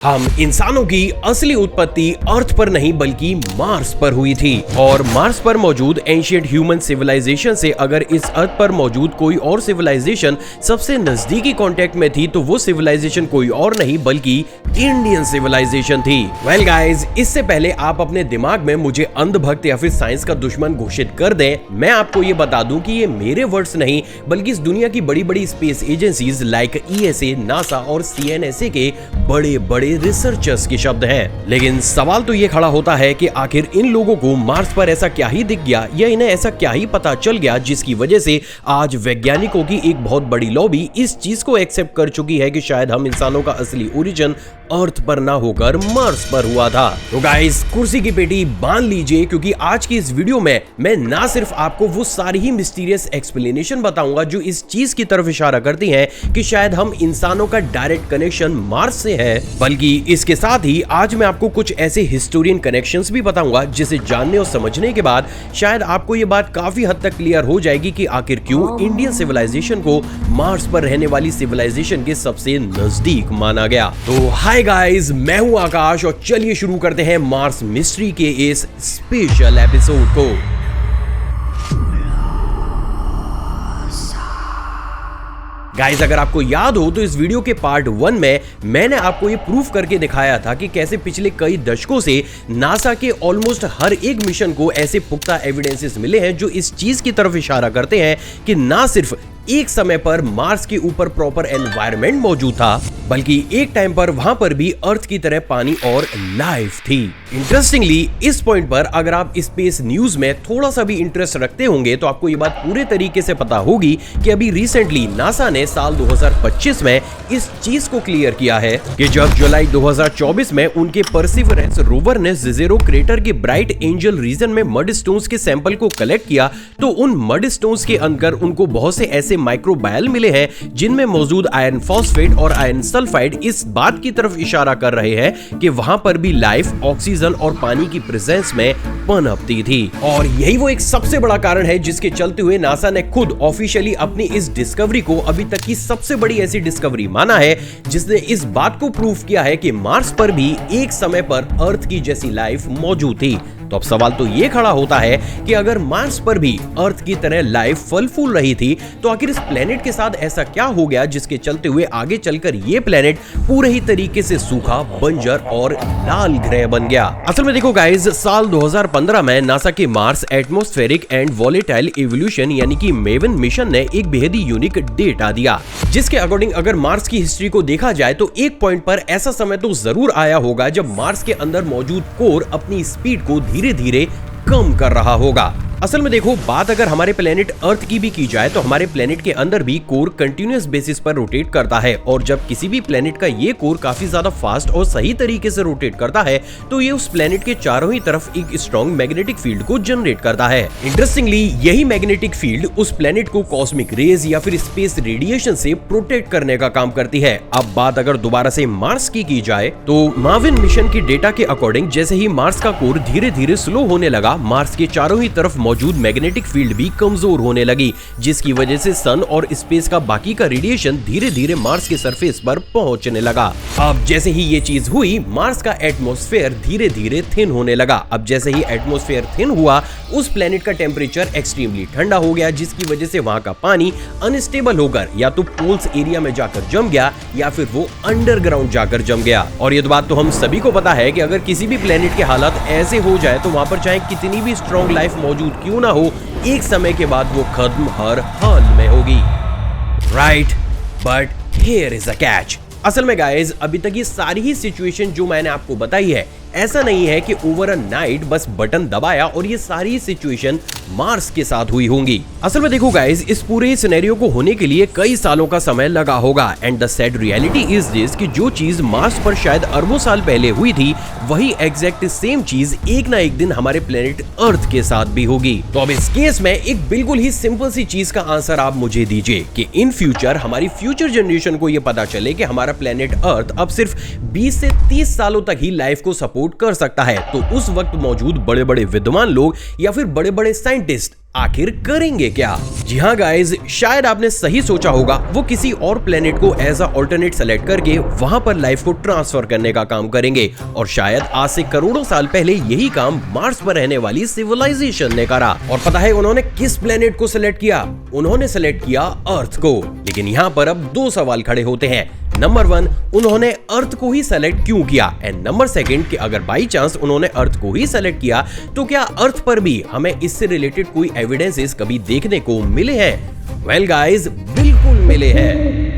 हम इंसानों की असली उत्पत्ति अर्थ पर नहीं बल्कि मार्स पर हुई थी और मार्स पर मौजूद एंशिएंट ह्यूमन सिविलाइजेशन से अगर इस अर्थ पर मौजूद कोई और सिविलाइजेशन सबसे नजदीकी कांटेक्ट में थी तो वो सिविलाइजेशन कोई और नहीं बल्कि इंडियन सिविलाइजेशन थी। वेल गाइस, इससे पहले आप अपने दिमाग में मुझे अंधभक्त या फिर साइंस का दुश्मन घोषित कर दें, मैं आपको ये बता दूं कि ये मेरे वर्ड्स नहीं बल्कि इस दुनिया की बड़ी बड़ी space agencies like ESA, NASA और CNSA के बड़े बड़े रिसर्चर्स के शब्द हैं। लेकिन सवाल तो ये खड़ा होता है कि आखिर इन लोगों को मार्स पर ऐसा क्या ही दिख गया या इन्हें ऐसा क्या ही पता चल गया जिसकी वजह से आज वैज्ञानिकों की एक बहुत बड़ी लॉबी इस चीज को एक्सेप्ट कर चुकी है कि शायद हम इंसानों का असली ओरिजिन अर्थ पर ना होकर मार्स पर हुआ था। तो गाइस, कुर्सी की पेटी बांध लीजिए क्योंकि आज की इस वीडियो में मैं ना सिर्फ आपको वो सारी ही मिस्टीरियस एक्सप्लेनेशन बताऊंगा जो इस चीज की तरफ इशारा करती हैं कि शायद हम इंसानों का डायरेक्ट कनेक्शन मार्स से है, बल्कि इसके साथ ही आज मैं आपको कुछ ऐसे हिस्टोरियन कनेक्शंस भी बताऊंगा जिसे जानने और समझने के बाद शायद आपको ये बात काफी हद तक क्लियर हो जाएगी कि आखिर क्यों इंडियन सिविलाइजेशन को मार्स पर रहने वाली सिविलाइजेशन के सबसे नजदीक माना गया। तो हाय गाइस, मैं हूं आकाश और चलिए शुरू करते हैं मार्स मिस्ट्री के इस स्पेशल एपिसोड को। गाइस, अगर आपको याद हो तो इस वीडियो के पार्ट 1 में मैंने आपको ये प्रूफ करके दिखाया था कि कैसे पिछले कई दशकों से नासा के ऑलमोस्ट हर एक मिशन को ऐसे पुख्ता एविडेंसेस मिले हैं जो इस चीज की तरफ इशारा करते हैं कि ना सिर्फ एक समय पर मार्स के ऊपर प्रॉपर एनवायरनमेंट मौजूद था बल्कि एक टाइम पर वहां पर भी अर्थ की तरह पानी और लाइफ थी। इंटरेस्टिंगली, इस पॉइंट पर अगर आप स्पेस न्यूज में थोड़ा सा भी इंटरेस्ट रखते होंगे तो आपको ये बात पूरे तरीके से पता होगी कि अभी रिसेंटली नासा ने साल 2025 में इस चीज को क्लियर किया है कि जब जुलाई 2024 में उनके परसिवरेंस रोवर ने जिजेरो क्रेटर के ब्राइट एंजल रीजन में मड स्टोन्स के सैंपल को कलेक्ट किया तो उन मड स्टोन्स के अंदर उनको बहुत से ऐसे माइक्रोबायल मिले हैं जिनमें मौजूद आयरन फॉस्फेट और आयरन सल्फाइड इस बात की तरफ इशारा कर रहे हैं कि वहां पर भी लाइफ, ऑक्सीजन और पानी की प्रेजेंस में पनपती थी। और यही वो एक सबसे बड़ा कारण है जिसके चलते हुए नासा ने खुद ऑफिशियली अपनी इस डिस्कवरी को अभी तक की सबसे बड़ी ऐसी डिस्कवरी माना है जिसने इस बात को प्रूव किया है कि मार्स पर भी एक समय पर अर्थ की जैसी लाइफ मौजूद थी। तो अब सवाल तो ये खड़ा होता है कि अगर मार्स पर भी अर्थ की तरह लाइफ फल फूल रही थी तो आखिर इस प्लेनेट के साथ ऐसा क्या हो गया जिसके चलते हुए आगे चलकर ये प्लेनेट पूरे ही तरीके से सूखा, बंजर और लाल ग्रह बन गया। असल में देखो गाइस, साल 2015 में नासा के Mars atmospheric and volatile evolution यानी कि मेवन मिशन ने एक बेहद ही यूनिक डेटा दिया जिसके अकॉर्डिंग अगर मार्स की हिस्ट्री को देखा जाए तो एक पॉइंट पर ऐसा समय तो जरूर आया होगा जब मार्स के अंदर मौजूद कोर अपनी स्पीड को धीरे धीरे कम कर रहा होगा। असल में देखो, बात अगर हमारे प्लेनेट अर्थ की भी की जाए तो हमारे प्लेनेट के अंदर भी कोर कंटिन्यूअस बेसिस पर रोटेट करता है और जब किसी भी प्लेनेट का ये कोर काफी ज्यादा फास्ट और सही तरीके से रोटेट करता है तो ये उस प्लेनेट के चारों ही तरफ एक स्ट्रॉन्ग मैग्नेटिक फील्ड को जनरेट करता है। इंटरेस्टिंगली, यही मैग्नेटिक फील्ड उस प्लेनेट को कॉस्मिक रेज या फिर स्पेस रेडिएशन से प्रोटेक्ट करने का काम करती है। अब बात अगर दोबारा से मार्स की जाए तो माविन मिशन के डेटा के अकॉर्डिंग जैसे ही मार्स का कोर धीरे धीरे स्लो होने लगा, मार्स के चारों ही तरफ मौजूद मैग्नेटिक फील्ड भी कमजोर होने लगी जिसकी वजह से सन और स्पेस का बाकी का रेडिएशन धीरे धीरे मार्स के सरफेस पर पहुंचने लगा। अब जैसे ही ये चीज हुई, मार्स का एटमॉस्फेयर धीरे धीरे थिन होने लगा। अब जैसे ही एटमॉस्फेयर थिन हुआ, उस प्लेनेट का टेम्परेचर एक्सट्रीमली ठंडा हो गया जिसकी वजह से वहां का पानी अनस्टेबल होकर या तो पोल्स एरिया में जाकर जम गया या फिर वो अंडरग्राउंड जाकर जम गया। और ये बात तो हम सभी को पता है कि अगर किसी भी प्लेनेट के हालात ऐसे हो जाए तो वहां पर चाहे कितनी भी स्ट्रॉन्ग लाइफ मौजूद क्यों ना हो, एक समय के बाद वो खत्म हर हाल में होगी। Right, but here is a catch. असल में गाइस, अभी तक ये सारी ही सिचुएशन जो मैंने आपको बताई है, ऐसा नहीं है कि ओवर अ नाइट बस बटन दबाया और ये सारी सिचुएशन मार्स के साथ हुई होंगी। असल में देखो गाइस, इस पूरे सिनेरियो को होने के लिए कई सालों का समय लगा होगा and the sad reality is this कि जो चीज मार्स पर शायद अरबों साल पहले हुई थी वही एग्जैक्ट सेम चीज एक ना एक दिन हमारे प्लेनेट अर्थ के साथ भी होगी। तो अब इस केस में एक बिल्कुल ही सिंपल सी चीज का आंसर आप मुझे दीजिए कि इन फ्यूचर हमारी फ्यूचर जनरेशन को यह पता चले कि हमारा प्लेनेट अर्थ अब सिर्फ 20 से 30 सालों तक ही लाइफ को सपोर्ट कर सकता है, तो उस वक्त मौजूद बड़े बड़े विद्वान लोग या फिर बड़े बड़े साइंटिस्ट आखिर करेंगे क्या? जी हाँ गाइज, शायद आपने सही सोचा होगा, वो किसी और प्लेनेट को एज अ ऑल्टरनेट सेलेक्ट करके वहां पर लाइफ को ट्रांसफर करने का काम करेंगे। और शायद आज से करोड़ों साल पहले यही काम मार्स पर रहने वाली सिविलाइजेशन ने करा। और पता है उन्होंने किस प्लेनेट को सिलेक्ट किया? उन्होंने सिलेक्ट किया अर्थ को। लेकिन यहाँ पर अब दो सवाल खड़े होते हैं। नंबर 1, उन्होंने अर्थ को ही सेलेक्ट क्यों किया? एंड नंबर 2 कि अगर बाई चांस उन्होंने अर्थ को ही सेलेक्ट किया तो क्या अर्थ पर भी हमें इससे रिलेटेड कोई एविडेंसेस कभी देखने को मिले हैं? वेल गाइस, बिल्कुल मिले हैं।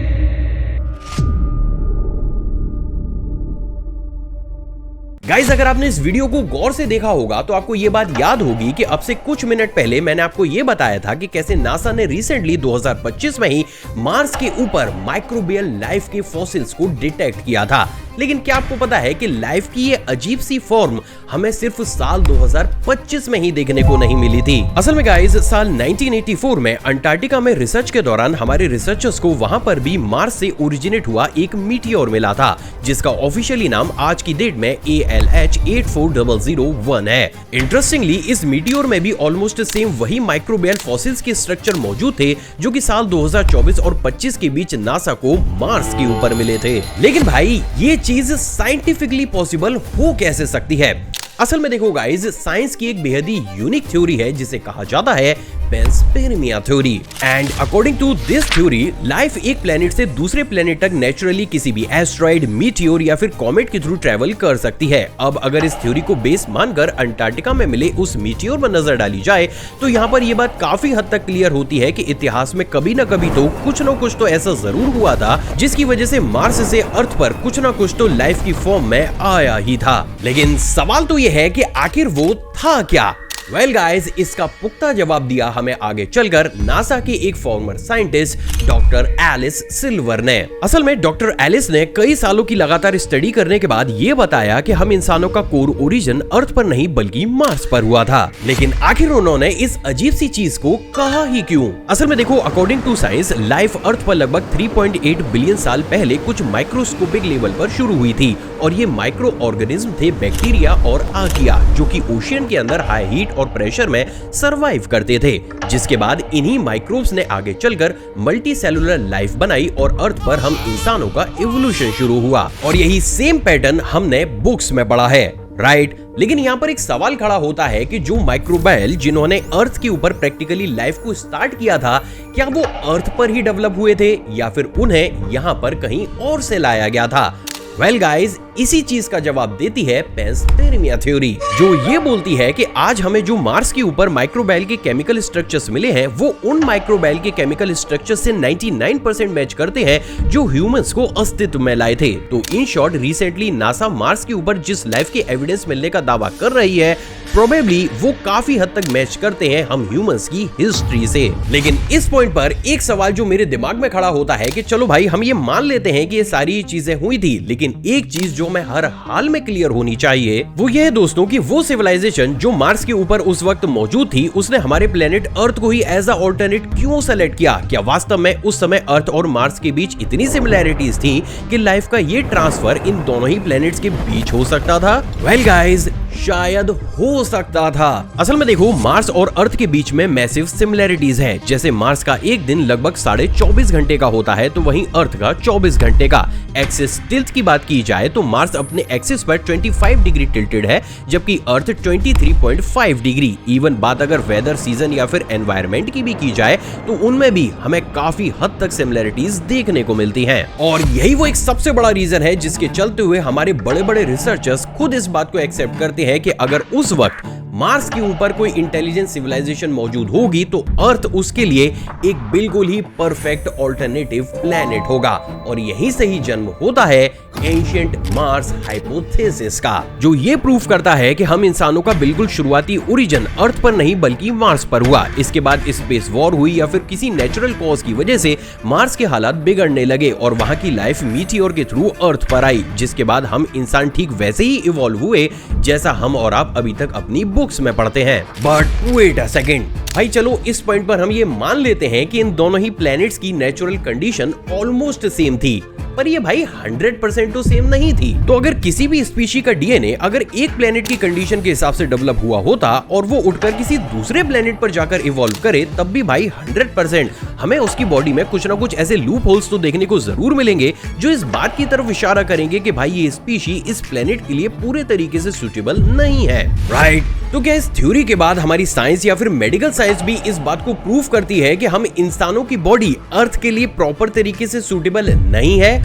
गाइस, अगर आपने इस वीडियो को गौर से देखा होगा तो आपको ये बात याद होगी कि अब से कुछ मिनट पहले मैंने आपको ये बताया था कि कैसे नासा ने रिसेंटली 2025 में ही मार्स के ऊपर माइक्रोबियल लाइफ के फॉसिल्स को डिटेक्ट किया था। लेकिन क्या आपको पता है कि लाइफ की ये अजीब सी फॉर्म हमें सिर्फ साल 2025 में ही देखने को नहीं मिली थी। असल में गाइस, साल 1984 में अंटार्कटिका में रिसर्च के दौरान हमारे रिसर्चर्स को वहां पर भी मार्स से ओरिजिनेट हुआ एक मीटियोर मिला था, जिसका ऑफिशियली नाम आज की डेट में ALH 84001 है। इंटरेस्टिंगली, इस मीटियोर में भी ऑलमोस्ट सेम वही माइक्रोबियल फॉसिल्स के स्ट्रक्चर मौजूद थे जो कि साल 2024 और 25 के बीच नासा को मार्स के ऊपर मिले थे। लेकिन भाई, ये चीज साइंटिफिकली पॉसिबल हो कैसे सकती है? असल में देखो गाइस, साइंस की एक बेहद ही यूनिक थ्योरी है जिसे कहा जाता है panspermia theory. And according to this theory, life एक प्लेनेट से दूसरे प्लेनेट तक नेचुरली किसी भी एस्ट्रॉइड, मीटियोर या फिर कॉमेट के थ्रू ट्रेवल कर सकती है। अब अगर इस थ्योरी को बेस मानकर अंटार्कटिका में मिले उस मीटियोर पर नजर डाली जाए तो यहाँ पर यह बात काफी हद तक क्लियर होती है कि इतिहास में कभी न कभी तो कुछ न कुछ तो ऐसा जरूर हुआ था जिसकी वजह से मार्स से अर्थ पर कुछ न कुछ तो लाइफ की फॉर्म में आया ही था। लेकिन सवाल तो यह है कि आखिर वो था क्या? वेल गाइस, इसका पुख्ता जवाब दिया हमें आगे चलकर नासा के एक former scientist doctor Alice Silver ने। असल में डॉक्टर एलिस ने कई सालों की लगातार स्टडी करने के बाद ये बताया कि हम इंसानों का कोर ओरिजिन अर्थ पर नहीं बल्कि मार्स पर हुआ था। लेकिन आखिर उन्होंने इस अजीब सी चीज को कहा ही क्यों? असल में देखो, अकॉर्डिंग टू साइंस, लाइफ अर्थ पर लगभग 3.8 बिलियन साल पहले कुछ माइक्रोस्कोपिक लेवल पर शुरू हुई थी। और ये माइक्रो ऑर्गेनिज्म थे बैक्टीरिया और आर्किया, जो कि ओशियन के अंदर हाई हीट और प्रेशर में सरवाइव करते थे। जिसके बाद इन्हीं माइक्रोब्स ने आगे चलकर मल्टी सेलुलर लाइफ बनाई और अर्थ पर हम इंसानों का इवोल्यूशन शुरू हुआ। और यही सेम पैटर्न हमने बुक्स में पढ़ा है, राइट? लेकिन यहाँ पर एक सवाल खड़ा होता है कि जो माइक्रोबायल जिन्होंने अर्थ के ऊपर प्रैक्टिकली लाइफ को स्टार्ट किया था, क्या वो अर्थ पर ही डेवलप हुए थे या फिर उन्हें यहाँ पर कहीं और से लाया गया था? वेल गाइस, इसी चीज का जवाब देती है पेंसपेरमिया थ्योरी, जो ये बोलती है कि आज हमें जो मार्स के ऊपर माइक्रोबायल के केमिकल स्ट्रक्चर्स मिले हैं वो उन माइक्रोबायल के केमिकल स्ट्रक्चर से 99% मैच करते हैं जो ह्यूमंस को अस्तित्व में लाए थे। तो in short, recently NASA Mars के ऊपर जिस लाइफ के एविडेंस मिलने का दावा कर रही है, प्रोबेबली वो काफी हद तक मैच करते हैं हम ह्यूमंस की हिस्ट्री से। लेकिन इस पॉइंट पर एक सवाल जो मेरे दिमाग में खड़ा होता है कि चलो भाई, हम ये मान लेते हैं कि ये सारी चीजें हुई थी, लेकिन एक चीज जो मैं हर हाल में क्लियर होनी चाहिए वो ये है दोस्तों कि वो सिविलाइजेशन जो मार्स के ऊपर उस वक्त मौजूद थी, उसने हमारे प्लेनेट अर्थ को ही एज अ ऑल्टरनेट क्यों सेलेक्ट किया? क्या वास्तव में उस समय अर्थ और मार्स के बीच इतनी सिमिलैरिटीज थी कि लाइफ का ये ट्रांसफर इन दोनों ही प्लेनेट्स के बीच हो सकता था? वेल गाइस, शायद हो सकता था। असल में देखो, मार्स और अर्थ के बीच में मैसिव सिमिलैरिटीज है। जैसे मार्स का एक दिन लगभग 24.5 घंटे का होता है तो वहीं अर्थ का 24 घंटे का। एक्सिस टिल्ट की बात की जाए तो मार्स अपने एक्सिस पर 25 डिग्री टिल्टेड है जबकि अर्थ 23.5 डिग्री। इवन बात अगर वेदर, सीजन या फिर एनवायरनमेंट की भी की जाए तो उनमें भी हमें काफी हद तक सिमिलैरिटीज देखने को मिलती हैं। और यही वो एक सबसे बड़ा रीजन है जिसके चलते हुए हमारे बड़े बड़े रिसर्चर्स खुद इस बात को एक्सेप्ट करते हैं कि अगर उस वक्त मार्स के ऊपर कोई इंटेलिजेंट सिविलाइजेशन मौजूद होगी तो अर्थ उसके लिए एक बिल्कुल ही परफेक्ट ऑल्टरनेटिव प्लेनेट होगा। और यहीं से ही जन्म होता है एंशिएंट मार्स हाइपोथेसिस का, जो ये प्रूफ करता है कि हम इंसानों का बिल्कुल शुरुआती ओरिजिन अर्थ पर नहीं बल्कि मार्स पर हुआ। इसके बाद स्पेस वॉर हुई या फिर किसी नेचुरल कॉज की वजह से मार्स के हालात बिगड़ने लगे और वहां की लाइफ मीटियोर के थ्रू अर्थ पर आई, जिसके बाद हम इंसान ठीक वैसे ही इवॉल्व हुए जैसा हम और आप अभी तक अपनी बुक्स में पढ़ते हैं। बट वेट अ सेकेंड भाई, चलो इस पॉइंट पर हम ये मान लेते हैं कि इन दोनों ही प्लैनेट्स की नेचुरल कंडीशन ऑलमोस्ट सेम थी, पर ये भाई 100% तो सेम नहीं थी। तो अगर किसी भी स्पीशी का डीएनए अगर एक प्लेनेट की कंडीशन के हिसाब से डेवलप हुआ होता और वो उठकर किसी दूसरे प्लेनेट पर जाकर इवॉल्व करे, तब भी भाई 100% हमें उसकी बॉडी में कुछ ना कुछ ऐसे लूप होल्स तो देखने को जरूर मिलेंगे जो इस बात की तरफ इशारा करेंगे कि भाई ये स्पीशी इस प्लेनेट के लिए पूरे तरीके से सूटेबल नहीं है, राइट? तो क्या इस थ्योरी के बाद हमारी साइंस या फिर मेडिकल साइंस भी इस बात को प्रूव करती है कि हम इंसानों की बॉडी अर्थ के लिए प्रॉपर तरीके से सूटेबल नहीं है?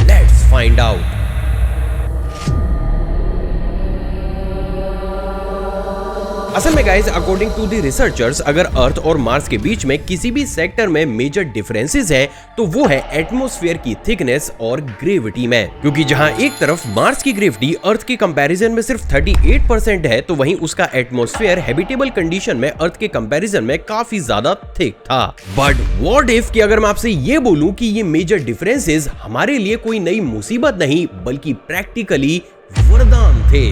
Let's find out. असल में guys, according to the researchers, अगर अर्थ और मार्स के बीच में किसी भी सेक्टर में मेजर डिफरेंसेस है तो वो है एटमॉस्फेयर की थिकनेस और ग्रेविटी में। क्योंकि जहां एक तरफ मार्स की ग्रेविटी अर्थ के कंपैरिजन में सिर्फ 38% है, तो वहीं उसका एटमॉस्फेयर हैबिटेबल कंडीशन में अर्थ के कंपैरिजन में काफी ज्यादा थिक था। बट व्हाट इफ कि अगर मैं आपसे ये बोलूं कि ये मेजर डिफरेंसेस हमारे लिए कोई नई मुसीबत नहीं बल्कि प्रैक्टिकली वरदान थे।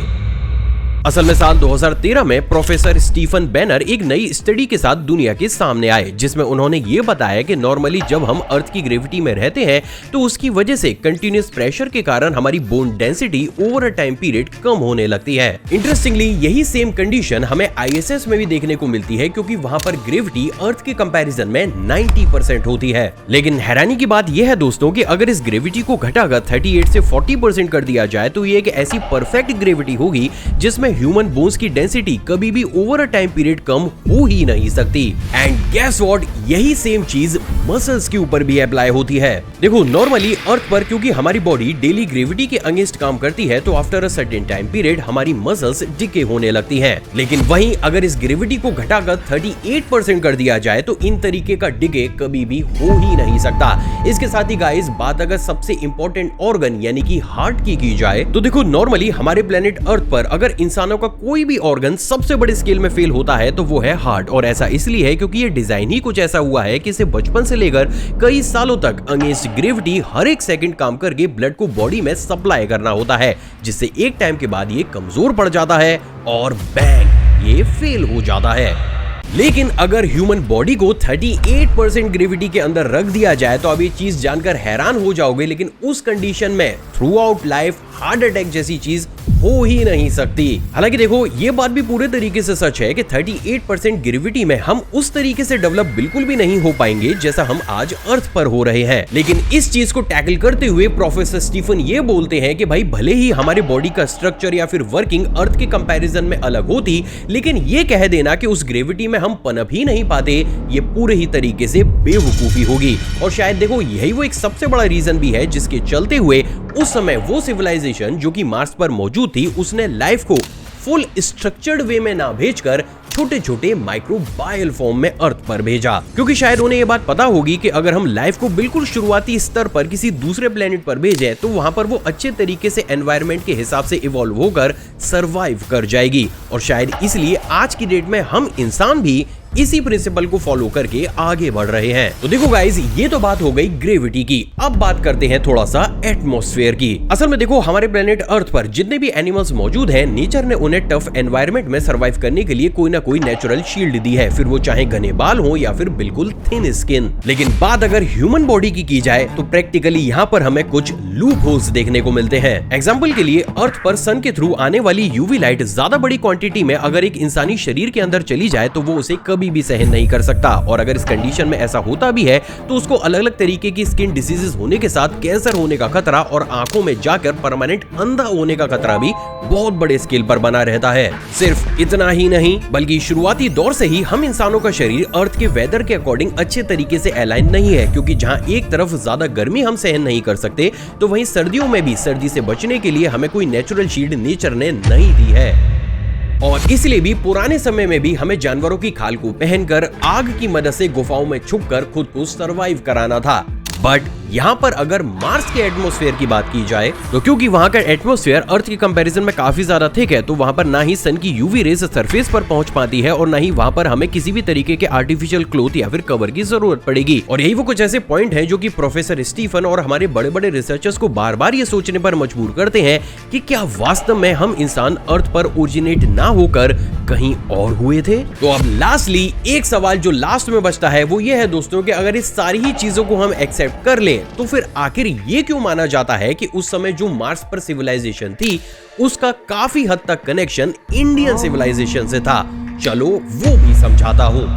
असल में साल 2013 में प्रोफेसर स्टीफन बैनर एक नई स्टडी के साथ दुनिया के सामने आए, जिसमें उन्होंने ये बताया कि नॉर्मली जब हम अर्थ की ग्रेविटी में रहते हैं तो उसकी वजह से कंटिन्यूअस प्रेशर के कारण हमारी bone density over a time period कम होने लगती है। इंटरेस्टिंगली यही सेम कंडीशन हमें ISS में भी देखने को मिलती है, क्योंकि वहां पर ग्रेविटी अर्थ के कंपैरिजन में 90% होती है। लेकिन हैरानी की बात यह है दोस्तों कि अगर इस ग्रेविटी को घटाकर 38 से 40% कर दिया जाए तो ये एक ऐसी परफेक्ट ग्रेविटी होगी जिसमें ह्यूमन बोन्स की डेंसिटी कभी भी ओवर अ टाइम पीरियड कम हो ही नहीं सकती। एंड गेस व्हाट, यही सेम चीज मसल्स के ऊपर भी अप्लाई होती है। देखो, नॉर्मली अर्थ पर क्योंकि हमारी बॉडी डेली ग्रेविटी के अगेंस्ट काम करती है, तो after a certain time period हमारी मसल्स डिके होने लगती हैं। लेकिन वहीं अगर इस ग्रेविटी को घटाकर 38% कर दिया जाए तो इन तरीके का डिके कभी भी हो ही नहीं सकता। इसके साथ ही गाइस, बात अगर सबसे इंपॉर्टेंट ऑर्गन यानी कि हार्ट की जाए तो देखो, नॉर्मली हमारे प्लेनेट अर्थ पर अगर इंसानों का कोई भी ऑर्गन सबसे बड़े स्केल में फेल होता है तो वो है हार्ट। और ऐसा इसलिए है क्योंकि ये डिजाइन ही कुछ ऐसा हुआ है कि इसे बचपन से लेकर कई सालों तक अगेंस्ट ग्रेविटी हर एक सेकंड काम करके ब्लड को बॉडी में सप्लाई करना होता है, जिससे एक टाइम के बाद ये कमजोर पड़ जाता है और बैंग ये फेल हो जाता है। लेकिन अगर ह्यूमन बॉडी को 38% ग्रेविटी के अंदर रख दिया जाए तो अब ये चीज जानकर हैरान हो जाओगे, लेकिन उस कंडीशन में through out life heart attack जैसी चीज हो ही नहीं सकती। हालांकि देखो, ये बात भी पूरे तरीके से सच है कि 38% ग्रेविटी में हम उस तरीके से डेवलप बिल्कुल भी नहीं हो पाएंगे जैसा हम आज अर्थ पर हो रहे हैं। लेकिन इस चीज को टैकल करते हुए प्रोफेसर स्टीफन ये बोलते हैं कि भाई भले ही हमारे बॉडी का स्ट्रक्चर या फिर वर्किंग अर्थ के कंपैरिजन में अलग होती, लेकिन ये कह देना कि उस ग्रेविटी में हम पनप ही नहीं पाते, ये पूरे ही तरीके से बेवकूफी होगी। और शायद देखो, यही वो एक सबसे बड़ा रीजन भी है जिसके चलते हुए उस समय वो सिविलाइजेशन जो कि मार्स पर मौजूद थी, उसने लाइफ को फुल स्ट्रक्चर्ड वे में ना भेजकर छोटे छोटे माइक्रोबायल फॉर्म में अर्थ पर भेजा। क्योंकि शायद उन्हें ये बात पता होगी कि अगर हम लाइफ को बिल्कुल शुरुआती स्तर पर किसी दूसरे प्लेनेट पर भेजें तो वहां पर वो अच्छे तरीके से एनवायरनमेंट के हिसाब से इवॉल्व होकर सरवाइव कर जाएगी। और शायद इसलिए आज की डेट में हम इंसान भी इसी प्रिंसिपल को फॉलो करके आगे बढ़ रहे हैं। तो देखो गाइस, ये तो बात हो गई ग्रेविटी की। अब बात करते हैं थोड़ा सा एटमॉस्फेयर की। असल में देखो, हमारे प्लेनेट अर्थ पर जितने भी एनिमल्स मौजूद हैं, नेचर ने उन्हें टफ एनवायरनमेंट में सरवाइव करने के लिए कोई ना कोई नेचुरल शील्ड दी है, फिर वो चाहे घने बाल हो या फिर बिल्कुल थिन स्किन। लेकिन बात अगर ह्यूमन बॉडी की जाए तो प्रैक्टिकली यहाँ पर हमें कुछ लूप होल्स देखने को मिलते हैं। एग्जाम्पल के लिए, अर्थ पर सन के थ्रू आने वाली यूवी लाइट ज्यादा बड़ी क्वांटिटी में अगर एक इंसानी शरीर के अंदर चली जाए तो वो उसे कभी भी सहन नहीं कर सकता। और अगर इस कंडीशन में ऐसा होता भी है तो उसको अलग अलग तरीके की स्किन डिसीजेस होने के साथ कैंसर होने का खतरा और आंखों में जाकर परमानेंट अंधा होने का खतरा भी बहुत बड़े स्केल पर बना रहता है। सिर्फ इतना ही नहीं, बल्कि शुरुआती दौर से ही हम इंसानों का शरीर अर्थ के वेदर के अकॉर्डिंग अच्छे तरीके से अलाइन नहीं है, क्योंकि जहां एक तरफ ज्यादा गर्मी हम सहन नहीं कर सकते तो वहीं सर्दियों में भी सर्दी से बचने के लिए हमें कोई नेचुरल शील्ड नेचर ने नहीं दी है। और इसलिए भी पुराने समय में भी हमें जानवरों की खाल को पहनकर आग की मदद से गुफाओं में छुपकर खुद को सरवाइव कराना था। बट यहाँ पर अगर मार्स के एटमॉस्फेयर की बात की जाए तो क्योंकि वहाँ का एटमॉस्फेयर अर्थ के कंपैरिजन में काफी ज्यादा थिक है, तो वहाँ पर ना ही सन की यूवी रेज सरफेस पर पहुंच पाती है और ना ही वहाँ पर हमें किसी भी तरीके के आर्टिफिशियल क्लोथ या फिर कवर की जरूरत पड़ेगी। और यही वो कुछ ऐसे पॉइंट हैं जो कि प्रोफेसर स्टीफन और हमारे बड़े बड़े रिसर्चर्स को बार बार ये सोचने पर मजबूर करते हैं कि क्या वास्तव में हम इंसान अर्थ पर ओरिजिनेट ना होकर कहीं और हुए थे। तो अब लास्टली एक सवाल जो लास्ट में बचता है वो ये है दोस्तों कि अगर इस सारी ही चीजों को हम एक्सेप्ट कर ले तो फिर आखिर ये क्यों माना जाता है कि उस समय जो मार्स पर सिविलाइजेशन थी उसका काफी हद तक कनेक्शन इंडियन सिविलाइजेशन से था? चलो वो भी समझाता हूं।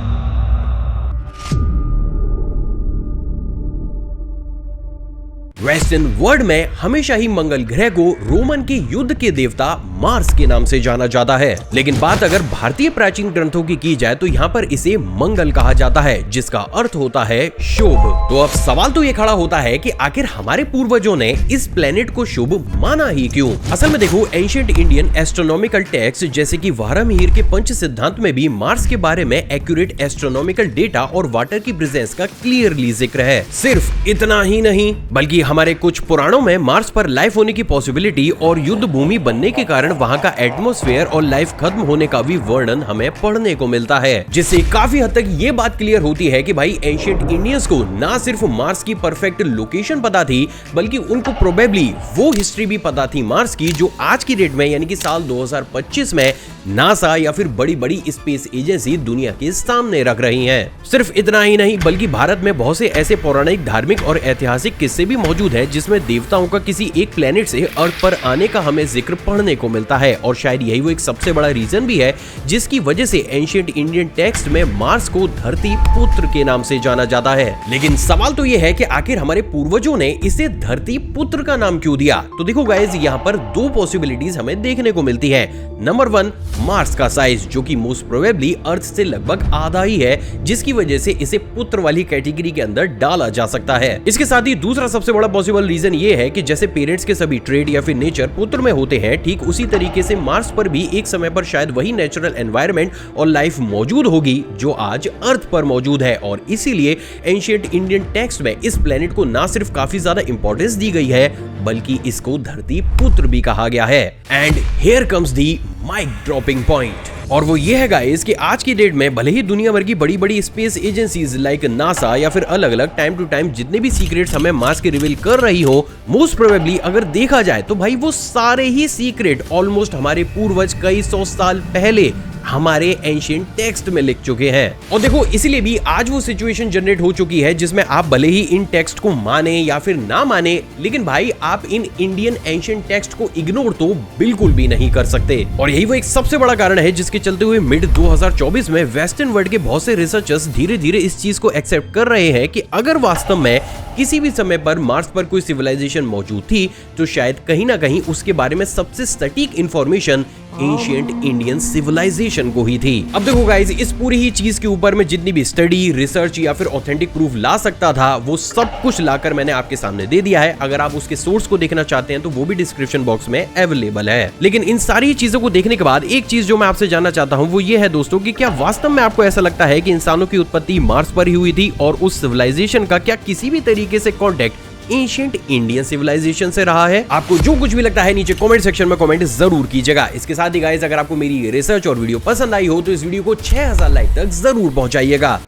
वेस्टर्न वर्ल्ड में हमेशा ही मंगल ग्रह को रोमन के युद्ध के देवता मार्स के नाम से जाना जाता है, लेकिन बात अगर भारतीय प्राचीन ग्रंथों की जाए तो यहाँ पर इसे मंगल कहा जाता है, जिसका अर्थ होता है शुभ। तो अब सवाल तो ये खड़ा होता है कि आखिर हमारे पूर्वजों ने इस प्लेनेट को शुभ माना ही क्यों? असल में देखो, एंशिएंट इंडियन एस्ट्रोनॉमिकल टेक्स्ट जैसे कि वारामिहिर के पंच सिद्धांत में भी मार्स के बारे में एक्यूरेट एस्ट्रोनॉमिकल डेटा और वाटर की प्रेजेंस का क्लियरली जिक्र है। सिर्फ इतना ही नहीं, बल्कि हमारे कुछ पुराणों में मार्स पर लाइफ होने की पॉसिबिलिटी और युद्ध भूमि बनने के कारण वहां का एटमॉस्फेयर और लाइफ खत्म होने का भी वर्णन हमें पढ़ने को मिलता है, जिससे काफी हद तक ये बात क्लियर होती है कि भाई एंशिएंट इंडियंस को ना सिर्फ मार्स की परफेक्ट लोकेशन पता थी, बल्कि उनको प्रोबेबली वो हिस्ट्री भी पता थी मार्स की जो आज की डेट में यानी कि साल 2025 में नासा या फिर बड़ी बड़ी स्पेस एजेंसी दुनिया के सामने रख रही हैं। सिर्फ इतना ही नहीं, बल्कि भारत में बहुत से ऐसे पौराणिक, धार्मिक और ऐतिहासिक किस्से भी मौजूद है जिसमें देवताओं का किसी एक प्लेनेट से अर्थ पर आने का हमें जिक्र पढ़ने को मिलता है, और शायद यही वो एक सबसे बड़ा रीजन भी है जिसकी वजह से एंशिएंट इंडियन टेक्स्ट में मार्स को धरती पुत्र के नाम से जाना जाता है। लेकिन सवाल तो ये है कि आखिर हमारे पूर्वजों ने इसे धरती पुत्र का नाम क्यों दिया? तो देखो गाइस, यहाँ पर दो पॉसिबिलिटीज हमें देखने को मिलती है। नंबर 1, मार्स का साइज जो कि मोस्ट प्रोबेबली अर्थ से लगभग आधा ही है, जिसकी वजह से इसे पुत्र वाली कैटेगरी के अंदर डाला जा सकता है। इसके साथ ही दूसरा सबसे बड़ा पॉसिबल रीजन ये है कि जैसे पेरेंट्स के सभी ट्रेड या फिर नेचर पुत्र में होते हैं, ठीक उसी तरीके से मार्स पर भी एक समय पर शायद वही नेचुरल एनवायरनमेंट और लाइफ मौजूद होगी जो आज अर्थ पर मौजूद है, और इसीलिए एंशिएंट इंडियन टेक्स्ट में इस प्लेनेट को ना सिर्फ काफी ज्यादा इंपॉर्टेंस दी गई है, बल्कि इसको धरती पुत्र भी कहा गया है। And here comes the mic dropping point, और वो ये है गाइस कि आज की डेट में भले ही दुनिया भर की बड़ी बड़ी स्पेस एजेंसीज लाइक नासा या फिर अलग अलग टाइम टू टाइम जितने भी सीक्रेट्स हमें मार्स के रिवील कर रही हो, मोस्ट प्रोबेबली अगर देखा जाए तो भाई वो सारे ही सीक्रेट ऑलमोस्ट हमारे पूर्वज कई सौ साल पहले हमारे एंशिएंट टेक्स्ट में लिख चुके हैं। और देखो, इसीलिए भी आज वो सिचुएशन जनरेट हो चुकी है जिसमें आप भले ही इन टेक्स्ट को माने या फिर ना माने, लेकिन भाई आप इन इंडियन एंशिएंट टेक्स्ट को इग्नोर तो बिल्कुल भी नहीं कर सकते। और यही वो एक सबसे बड़ा कारण है जिसके चलते हुए मिड 2024 में वेस्टर्न वर्ल्ड के बहुत से रिसर्चर्स धीरे धीरे इस चीज को एक्सेप्ट कर रहे हैं कि अगर वास्तव में किसी भी समय पर मार्स पर कोई सिविलाइजेशन मौजूद थी, तो शायद कहीं ना कहीं उसके बारे में सबसे सटीक इंफॉर्मेशन एंशिएंट इंडियन सिविलाइजेशन को ही थी। अब देखो गाइस, इस पूरी ही चीज के ऊपर में जितनी भी स्टडी, रिसर्च या फिर ऑथेंटिक प्रूफ ला सकता था, वो सब कुछ लाकर मैंने आपके सामने दे दिया है। अगर आप उसके सोर्स को देखना चाहते हैं तो वो भी डिस्क्रिप्शन बॉक्स में अवेलेबल है। लेकिन इन सारी चीजों को देखने के बाद एक चीज जो मैं आपसे जानना चाहता हूँ वो ये है दोस्तों कि क्या वास्तव में आपको ऐसा लगता है कि इंसानों की उत्पत्ति मार्स पर ही हुई थी, और उस सिविलाइजेशन का क्या किसी भी तरीके से कॉन्टेक्ट एंशिएंट इंडियन सिविलाइजेशन से रहा है? आपको जो कुछ भी लगता है नीचे कमेंट सेक्शन में कमेंट जरूर कीजिएगा। इसके साथ ही गाइस, अगर आपको मेरी रिसर्च और वीडियो पसंद आई हो तो इस वीडियो को 6000 लाइक तक जरूर पहुंचाइएगा।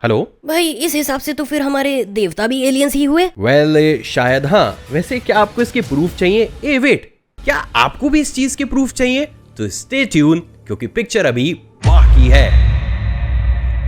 हेलो भाई, इस हिसाब से तो फिर हमारे देवता भी एलियंस ही हुए। वेल, शायद हाँ। वैसे क्या आपको इसके प्रूफ चाहिए? ए वेट, क्या आपको भी इस चीज के प्रूफ चाहिए? तो स्टे ट्यून, क्योंकि पिक्चर अभी बाकी है।